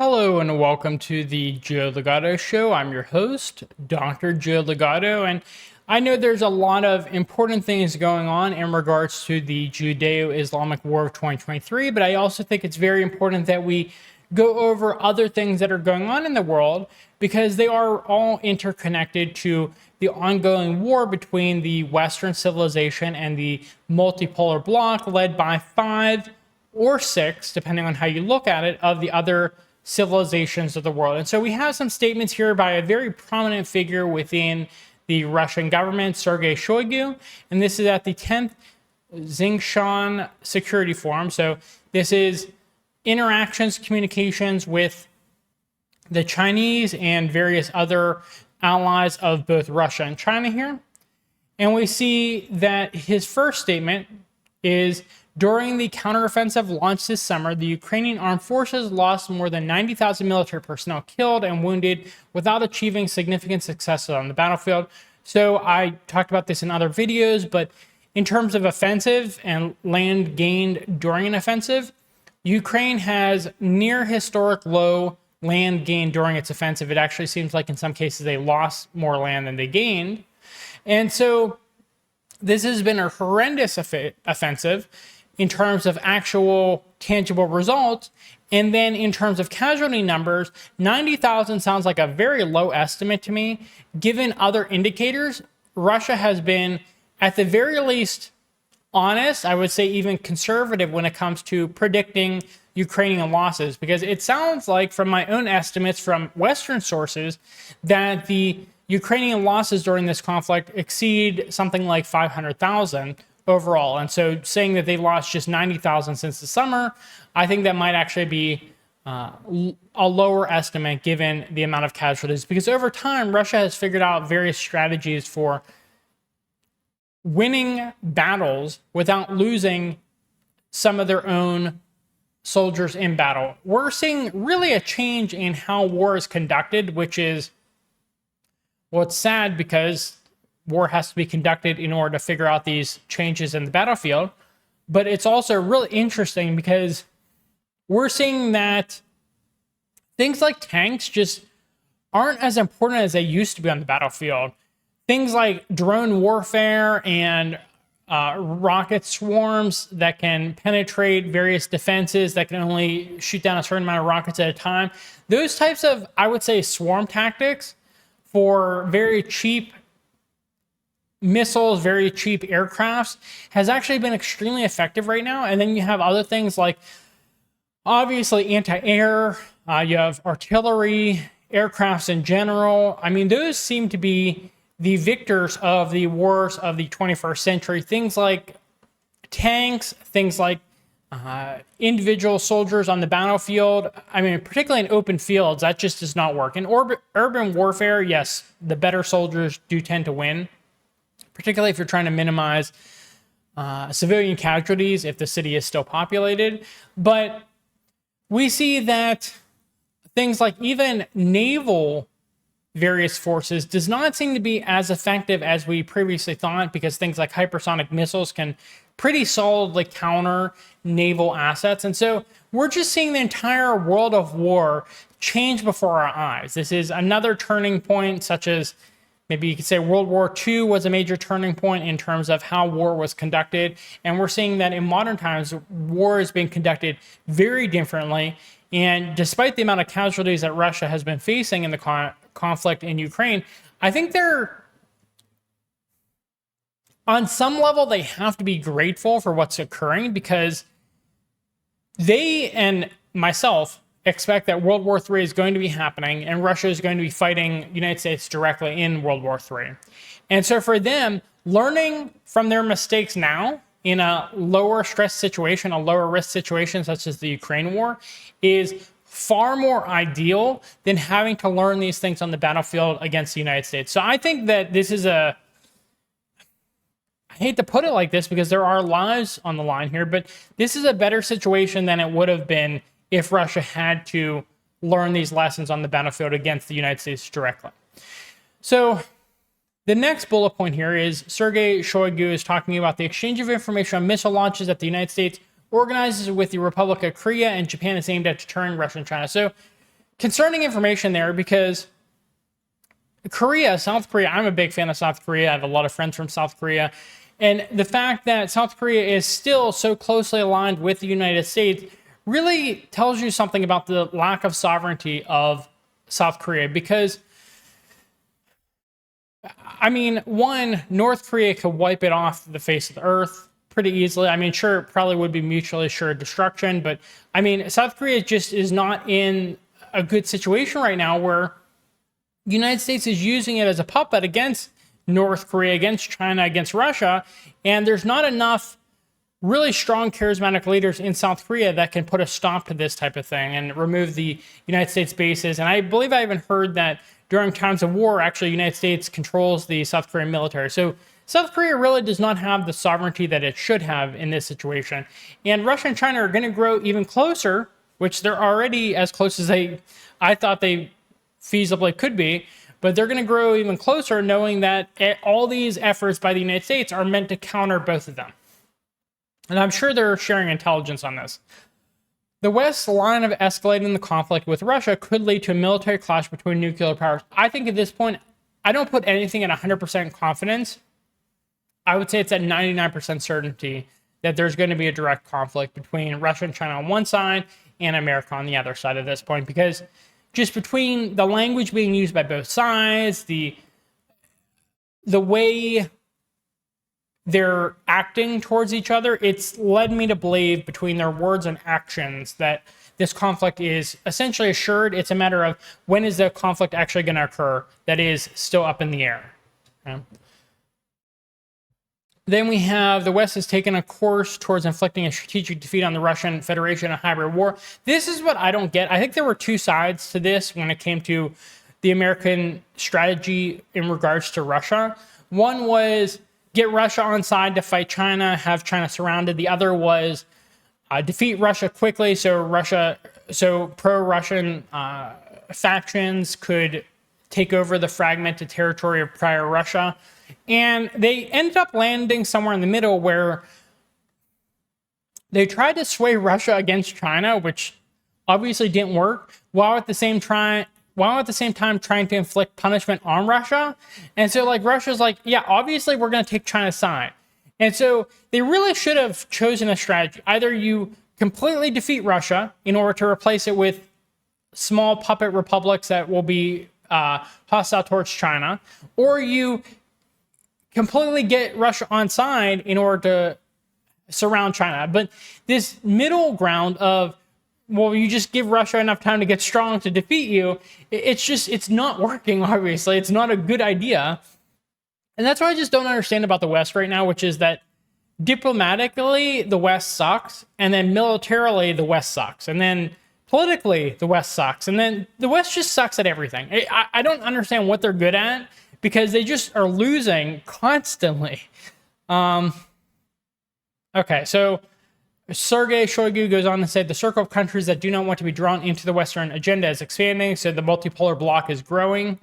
Hello and welcome to the Joe Ligato Show. I'm your host, Dr. Joe Ligato, and I know there's a lot of important things going on in regards to the Judeo-Islamic War of 2023, but I also think it's very important that we go over other things that are going on in the world because they are all interconnected to the ongoing war between the Western civilization and the multipolar bloc led by 5 or 6, depending on how you look at it, of the other civilizations of the world. And so we have some statements here by a very prominent figure within the Russian government, Sergey Shoigu, and this is at the 10th Xingshan Security Forum. So this is interactions, communications with the Chinese and various other allies of both Russia and China here. And we see that his first statement is, during the counteroffensive launched this summer, the Ukrainian armed forces lost more than 90,000 military personnel killed and wounded without achieving significant successes on the battlefield. So I talked about this in other videos, but in terms of offensive and land gained during an offensive, Ukraine has near historic low land gained during its offensive. It actually seems like in some cases they lost more land than they gained. And so this has been a horrendous offensive in terms of actual tangible results. And then in terms of casualty numbers, 90,000 sounds like a very low estimate to me. Given other indicators, Russia has been, at the very least, honest, I would say even conservative when it comes to predicting Ukrainian losses, because it sounds like from my own estimates from Western sources that the Ukrainian losses during this conflict exceed something like 500,000 overall. And so saying that they've lost just 90,000 since the summer, I think that might actually be a lower estimate given the amount of casualties, because over time, Russia has figured out various strategies for winning battles without losing some of their own soldiers in battle. We're seeing really a change in how war is conducted, which is, well, it's sad because war has to be conducted in order to figure out these changes in the battlefield. But it's also really interesting because we're seeing that things like tanks just aren't as important as they used to be on the battlefield. Things like drone warfare and rocket swarms that can penetrate various defenses that can only shoot down a certain amount of rockets at a time. Those types of, I would say, swarm tactics for very cheap missiles, very cheap aircrafts, has actually been extremely effective right now. And then you have other things like, obviously, anti-air, you have artillery, aircrafts in general. I mean, those seem to be the victors of the wars of the 21st century. Things like tanks, things like individual soldiers on the battlefield. I mean, particularly in open fields, that just does not work. In urban warfare, yes, the better soldiers do tend to win, particularly if you're trying to minimize civilian casualties if the city is still populated. But we see that things like even naval various forces does not seem to be as effective as we previously thought, because things like hypersonic missiles can pretty solidly counter naval assets. And so we're just seeing the entire world of war change before our eyes. This is another turning point, such as maybe you could say World War II was a major turning point in terms of how war was conducted. And we're seeing that in modern times, war is being conducted very differently. And despite the amount of casualties that Russia has been facing in the conflict in Ukraine, I think they're, on some level, they have to be grateful for what's occurring, because they and myself expect that World War III is going to be happening and Russia is going to be fighting the United States directly in World War III. And so for them, learning from their mistakes now in a lower stress situation, a lower risk situation such as the Ukraine war, is far more ideal than having to learn these things on the battlefield against the United States. So I think that this is I hate to put it like this because there are lives on the line here, but this is a better situation than it would have been if Russia had to learn these lessons on the battlefield against the United States directly. So the next bullet point here is Sergey Shoigu is talking about the exchange of information on missile launches that the United States organizes with the Republic of Korea and Japan is aimed at deterring Russia and China. So concerning information there because South Korea, I'm a big fan of South Korea. I have a lot of friends from South Korea. And the fact that South Korea is still so closely aligned with the United States really tells you something about the lack of sovereignty of South Korea. Because, I mean, one, North Korea could wipe it off the face of the earth pretty easily. I mean, sure, it probably would be mutually assured destruction. But, I mean, South Korea just is not in a good situation right now where the United States is using it as a puppet against North Korea, against China, against Russia, and there's not enough really strong, charismatic leaders in South Korea that can put a stop to this type of thing and remove the United States bases. And I believe I even heard that during times of war, actually, the United States controls the South Korean military. So South Korea really does not have the sovereignty that it should have in this situation. And Russia and China are going to grow even closer, which they're already as close as I thought they feasibly could be, but they're going to grow even closer knowing that all these efforts by the United States are meant to counter both of them. And I'm sure they're sharing intelligence on this. The West's line of escalating the conflict with Russia could lead to a military clash between nuclear powers. I think at this point, I don't put anything at 100% confidence. I would say it's at 99% certainty that there's going to be a direct conflict between Russia and China on one side and America on the other side at this point, because just between the language being used by both sides, the way they're acting towards each other, it's led me to believe between their words and actions that this conflict is essentially assured. It's a matter of when is the conflict actually going to occur that is still up in the air. Okay? Then we have the West has taken a course towards inflicting a strategic defeat on the Russian Federation in a hybrid war. This is what I don't get. I think there were two sides to this when it came to the American strategy in regards to Russia. One was get Russia on side to fight China, have China surrounded. The other was defeat Russia quickly so pro-Russian factions could take over the fragmented territory of prior Russia. And they ended up landing somewhere in the middle where they tried to sway Russia against China, which obviously didn't work, while at the same time trying to inflict punishment on Russia. And so like Russia's like, yeah, obviously we're going to take China's side. And so they really should have chosen a strategy. Either you completely defeat Russia in order to replace it with small puppet republics that will be hostile towards China, or you completely get Russia on side in order to surround China. But this middle ground of, well, you just give Russia enough time to get strong to defeat you, it's not working, obviously. It's not a good idea. And that's what I just don't understand about the West right now, which is that diplomatically, the West sucks, and then militarily, the West sucks, and then politically, the West sucks, and then the West just sucks at everything. I don't understand what they're good at, because they just are losing constantly. Okay, so Sergey Shoigu goes on to say the circle of countries that do not want to be drawn into the Western agenda is expanding, so the multipolar bloc is growing.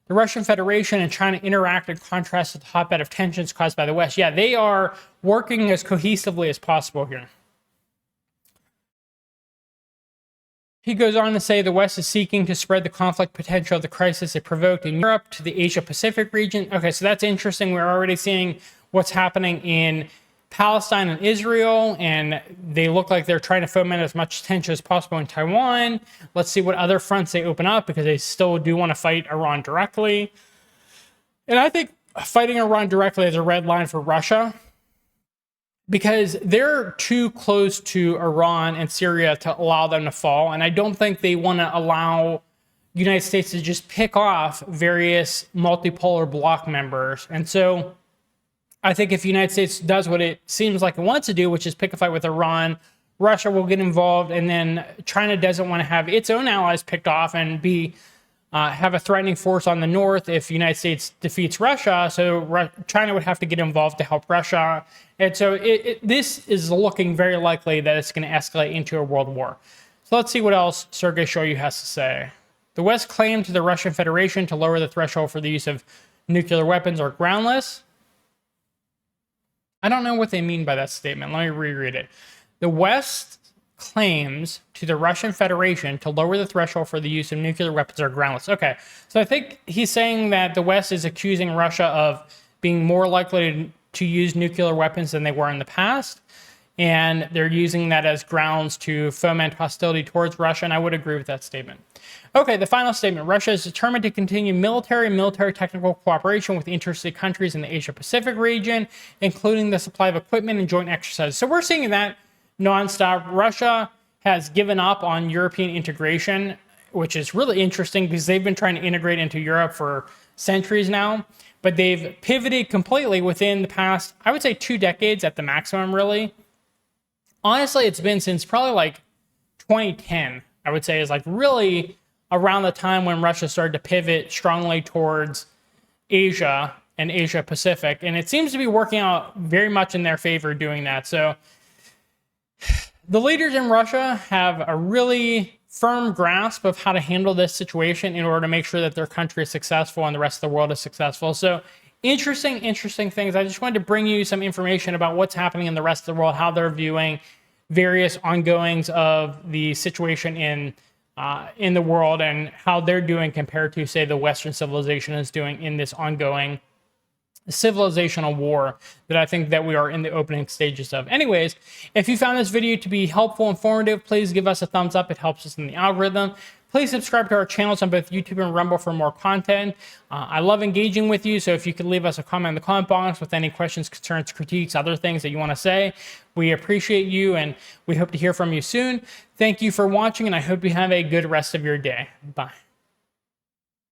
The Russian Federation and China interact in contrast to the hotbed of tensions caused by the West. Yeah, they are working as cohesively as possible here. He goes on to say the West is seeking to spread the conflict potential of the crisis it provoked in Europe to the Asia-Pacific region. Okay, so that's interesting. We're already seeing what's happening in Palestine and Israel, and they look like they're trying to foment as much tension as possible in Taiwan. Let's see what other fronts they open up, because they still do want to fight Iran directly. And I think fighting Iran directly is a red line for Russia, because they're too close to Iran and Syria to allow them to fall. And I don't think they want to allow the United States to just pick off various multipolar bloc members. And so I think if the United States does what it seems like it wants to do, which is pick a fight with Iran, Russia will get involved, and then China doesn't want to have its own allies picked off and have a threatening force on the north if the United States defeats Russia. So China would have to get involved to help Russia. And so this is looking very likely that it's going to escalate into a world war. So let's see what else Sergey Shoigu has to say. The West claimed to the Russian Federation to lower the threshold for the use of nuclear weapons are groundless. I don't know what they mean by that statement. Let me reread it. The West claims to the Russian Federation to lower the threshold for the use of nuclear weapons are groundless. Okay, so I think he's saying that the West is accusing Russia of being more likely to use nuclear weapons than they were in the past, and they're using that as grounds to foment hostility towards Russia, and I would agree with that statement. Okay, the final statement. Russia is determined to continue military and military technical cooperation with interested countries in the Asia-Pacific region, including the supply of equipment and joint exercises. So we're seeing that nonstop. Russia has given up on European integration, which is really interesting because they've been trying to integrate into Europe for centuries now, but they've pivoted completely within the past, I would say 2 decades at the maximum, really. Honestly, it's been since probably like 2010, I would say, is like really around the time when Russia started to pivot strongly towards Asia and Asia Pacific. And it seems to be working out very much in their favor doing that. So the leaders in Russia have a really firm grasp of how to handle this situation in order to make sure that their country is successful and the rest of the world is successful. So interesting things. I just wanted to bring you some information about what's happening in the rest of the world, how they're viewing various ongoings of the situation in the world and how they're doing compared to, say, the Western civilization is doing in this ongoing civilizational war that I think that we are in the opening stages of. Anyways, if you found this video to be helpful, informative, please give us a thumbs up. It helps us in the algorithm. Please subscribe to our channels on both YouTube and Rumble for more content. I love engaging with you, so if you could leave us a comment in the comment box with any questions, concerns, critiques, other things that you want to say, we appreciate you, and we hope to hear from you soon. Thank you for watching, and I hope you have a good rest of your day. Bye.